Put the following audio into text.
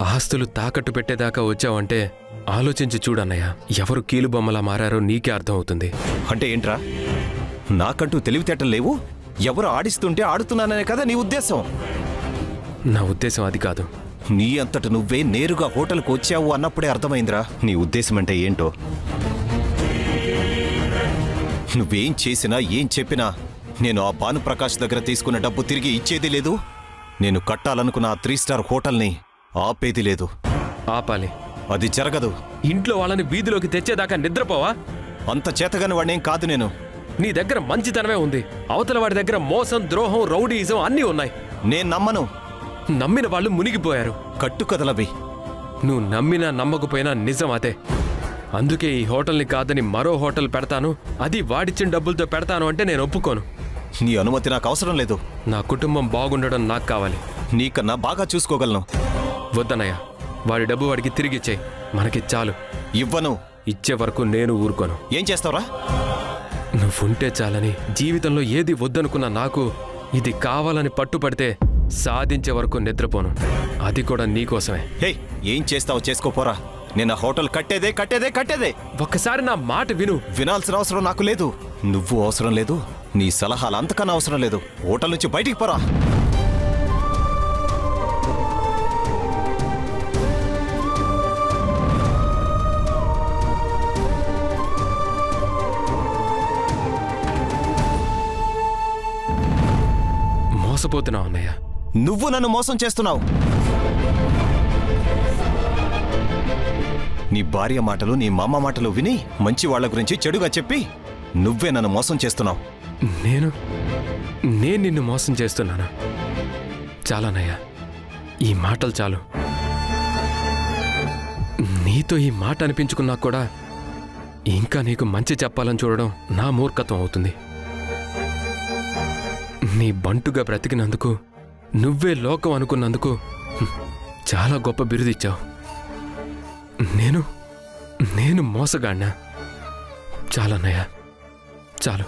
ఆస్తులు తాకట్టు పెట్టేదాకా వచ్చావంటే ఆలోచించి చూడన్నయ్య, ఎవరు కీలుబొమ్మలా మారారో నీకే అర్థమవుతుంది. అంటే ఏంట్రా, నాకంటూ తెలివితేటలు లేవు, ఎవరు ఆడిస్తుంటే ఆడుతున్నాననే కదా నీ ఉద్దేశం? నా ఉద్దేశం అది కాదు. నీ అంతట నువ్వే నేరుగా హోటల్కు వచ్చావు అన్నప్పుడే అర్థమైందిరా నీ ఉద్దేశం అంటే ఏంటో. నువ్వేం చేసినా ఏం చెప్పినా నేను ఆ భానుప్రకాష్ దగ్గర తీసుకున్న డబ్బు తిరిగి ఇచ్చేది లేదు, నేను కట్టాలనుకున్న ఆ 3 స్టార్ హోటల్ని ఆపేది లేదు. ఆపాలి. అది జరగదు. ఇంట్లో వాళ్ళని వీధిలోకి తెచ్చేదాకా నిద్రపోవా? అంత చేతగాని వాడినేం కాదు నేను. నీ దగ్గర మంచితనమే ఉంది, అవతల వాడి దగ్గర మోసం, ద్రోహం, రౌడీయిజం అన్నీ ఉన్నాయి. నేను నమ్మను. నమ్మిన వాళ్ళు మునిగిపోయారు. కట్టుకదలవి. నువ్వు నమ్మినా నమ్మకపోయినా నిజం అదే. అందుకే ఈ హోటల్ని కాదని మరో హోటల్ పెడతాను, అది వాడిచ్చిన డబ్బులతో పెడతాను అంటే నేను ఒప్పుకోను. నీ అనుమతి నాకు అవసరం లేదు. నా కుటుంబం బాగుండడం నాకు కావాలి. నీకన్నా బాగా చూసుకోగలను. వద్దనయ్య, వాడి డబ్బు వాడికి తిరిగిచ్చేయి, మనకి చాలు. ఇవ్వను. ఇచ్చే వరకు నేను ఊరుకోను. ఏం చేస్తావురా? నువ్వుంటే చాలని జీవితంలో ఏది వద్దనుకున్నా నాకు ఇది కావాలని పట్టుపడితే సాధించే వరకు నిద్రపోను. అది కూడా నీకోసమే. హే, ఏం చేస్తావు చేసుకోపోరా. నేను ఆ హోటల్ కట్టేదే. ఒక్కసారి నా మాట విను. వినాల్సిన అవసరం నాకు లేదు. నువ్వు అవసరం లేదు, నీ సలహాలు అంతకన్నా అవసరం లేదు. హోటల్ నుంచి బయటికి పోరా. మోసపోతున్నావు అన్నయ్య. నువ్వు నన్ను మోసం చేస్తున్నావు. నీ భార్య మాటలు, నీ మామ మాటలు విని మంచి వాళ్ల గురించి చెడుగా చెప్పి నువ్వే నన్ను మోసం చేస్తున్నావు. నేను నిన్ను మోసం చేస్తున్నానా? చాలన్నయ్య, ఈ మాటలు చాలు. నీతో ఈ మాట అనిపించుకున్నా కూడా ఇంకా నీకు మంచి చెప్పాలని చూడడం నా మూర్ఖత్వం అవుతుంది. నీ బంటుగా బ్రతికినందుకు, నువ్వే లోకం అనుకున్నందుకు చాలా గొప్ప బిరుదిచ్చావు. నేను మోసగాడినా? చాలన్నయ్య, చాలు.